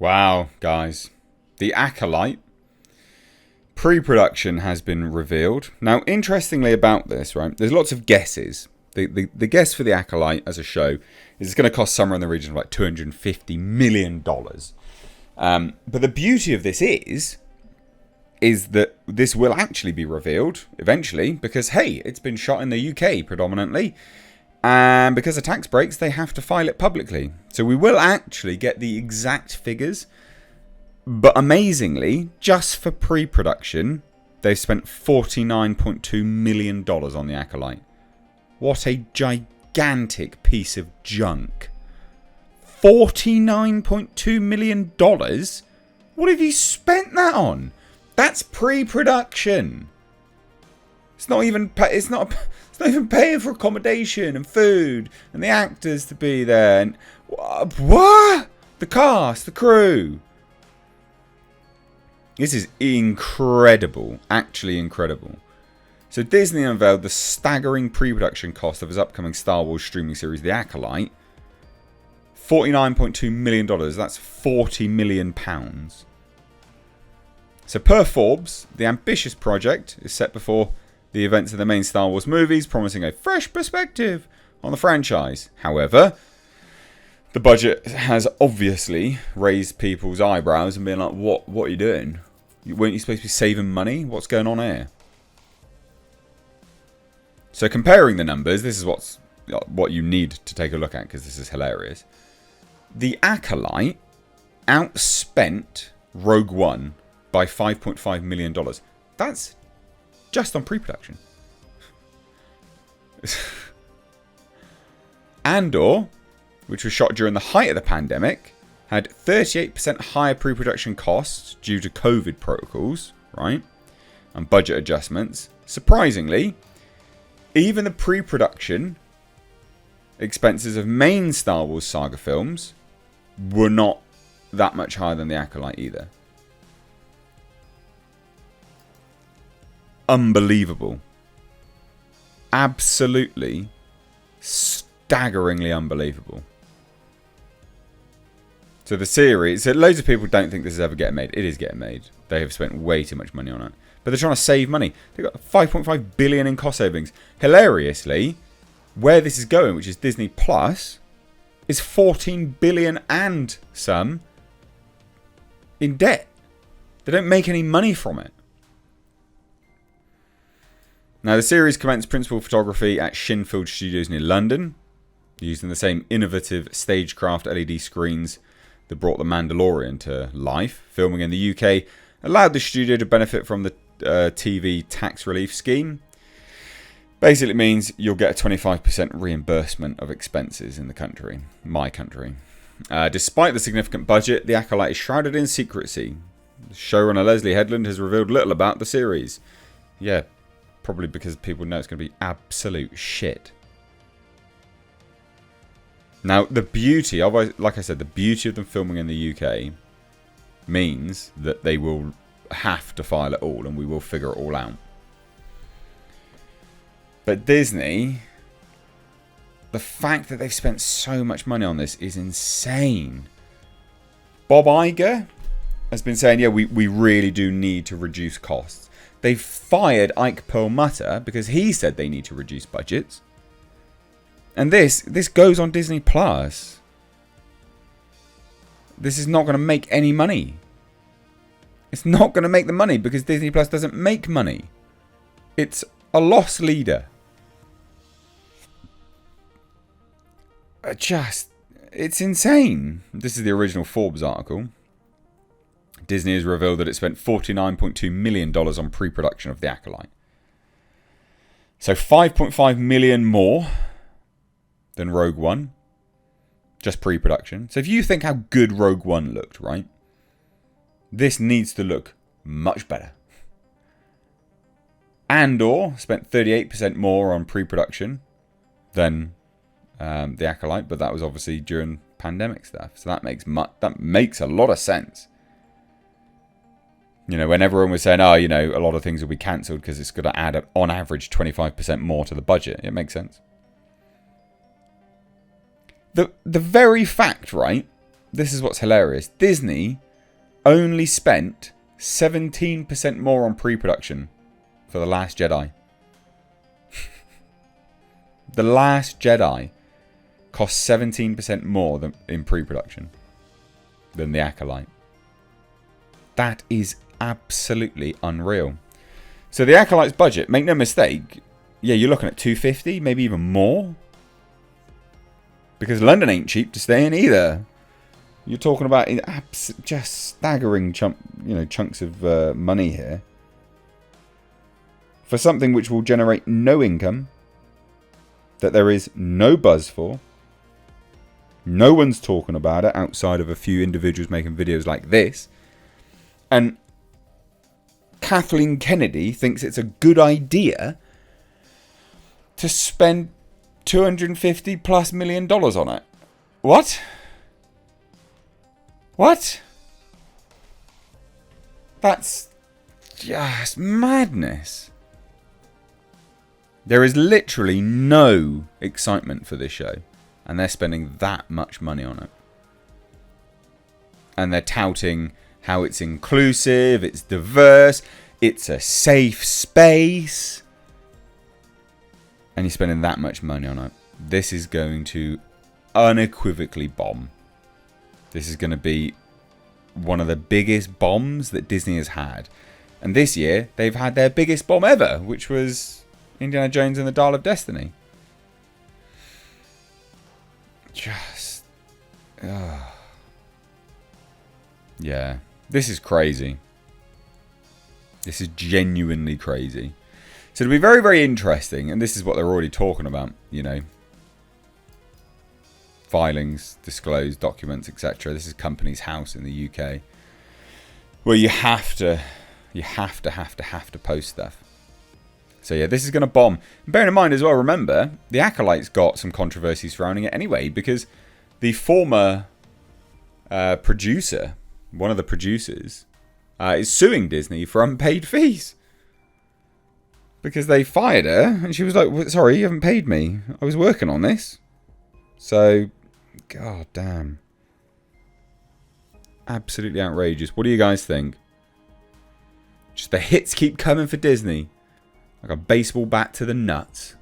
Wow, guys. The Acolyte pre-production has been revealed. Now, interestingly about this, right, there's lots of guesses. The guess for the Acolyte as a show is it's going to cost somewhere in the region of like $250 million. But the beauty of this is that this will actually be revealed eventually because, hey, it's been shot in the UK predominantly. And because of tax breaks, they have to file it publicly. So we will actually get the exact figures. But amazingly, just for pre-production, they've spent $49.2 million on the Acolyte. What a gigantic piece of junk. $49.2 million? What have you spent that on? That's pre-production. It's not even paying for accommodation and food and the actors to be there and what? The cast, the crew. This is incredible, actually incredible. So Disney unveiled the staggering pre-production cost of his upcoming Star Wars streaming series, The Acolyte. $49.2 million. That's £40 million. So per Forbes, the ambitious project is set before the events of the main Star Wars movies, promising a fresh perspective on the franchise. However, the budget has obviously raised people's eyebrows and been like, what are you doing? Weren't you supposed to be saving money? What's going on here? So comparing the numbers, this is what you need to take a look at because this is hilarious. The Acolyte outspent Rogue One by $5.5 million. That's just on pre-production. Andor, which was shot during the height of the pandemic, had 38% higher pre-production costs due to COVID protocols, right? And budget adjustments. Surprisingly, even the pre-production expenses of main Star Wars saga films were not that much higher than the Acolyte either. Unbelievable. Absolutely staggeringly unbelievable. So the series, so loads of people don't think this is ever getting made. It is getting made. They have spent way too much money on it. But they're trying to save money. They've got $5.5 billion in cost savings. Hilariously, where this is going, which is Disney Plus, is $14 billion and some in debt. They don't make any money from it. Now, the series commenced principal photography at Shinfield Studios near London, using the same innovative stagecraft LED screens that brought The Mandalorian to life. Filming in the UK allowed the studio to benefit from the TV tax relief scheme. Basically means you'll get a 25% reimbursement of expenses in the country, my country. Despite the significant budget, The Acolyte is shrouded in secrecy. Showrunner Leslie Headland has revealed little about the series. Yeah, probably because people know it's going to be absolute shit. Now, the beauty, like I said, the beauty of them filming in the UK means that they will have to file it all and we will figure it all out. But Disney, the fact that they've spent so much money on this is insane. Bob Iger has been saying, yeah, we really do need to reduce costs. They've fired Ike Perlmutter because he said they need to reduce budgets. And this goes on Disney Plus. This is not going to make any money. It's not going to make the money because Disney Plus doesn't make money. It's a loss leader. It's insane. This is the original Forbes article. Disney has revealed that it spent $49.2 million on pre-production of The Acolyte. So $5.5 million more than Rogue One. Just pre-production. So if you think how good Rogue One looked, right? This needs to look much better. Andor spent 38% more on pre-production than The Acolyte, but that was obviously during pandemic stuff. So that makes a lot of sense. You know, when everyone was saying, oh, you know, a lot of things will be cancelled because it's going to add, on average, 25% more to the budget. It makes sense. The very fact, right, this is what's hilarious. Disney only spent 17% more on pre-production for The Last Jedi. The Last Jedi cost 17% more than in pre-production than The Acolyte. That is absolutely unreal. So the Acolyte's budget, make no mistake, yeah, you're looking at 250, maybe even more. Because London ain't cheap to stay in either. You're talking about just staggering chunks of money here. For something which will generate no income, that there is no buzz for. No one's talking about it outside of a few individuals making videos like this. And Kathleen Kennedy thinks it's a good idea to spend $250+ million on it. What? What? That's just madness. There is literally no excitement for this show, and they're spending that much money on it. And they're touting how it's inclusive, it's diverse, it's a safe space. And you're spending that much money on it. This is going to unequivocally bomb. This is going to be one of the biggest bombs that Disney has had. And this year, they've had their biggest bomb ever, which was Indiana Jones and the Dial of Destiny. Just... yeah. This is crazy. This is genuinely crazy. So it'll be very, very interesting. And this is what they're already talking about, you know. Filings, disclosed documents, etc. This is Companies House in the UK. Where you have to post stuff. So yeah, this is going to bomb. And bearing in mind as well, remember, the Acolyte's got some controversy surrounding it anyway. Because the former producer, one of the producers, is suing Disney for unpaid fees. Because they fired her, and she was like, sorry, you haven't paid me. I was working on this. So, god damn. Absolutely outrageous. What do you guys think? Just the hits keep coming for Disney. Like a baseball bat to the nuts.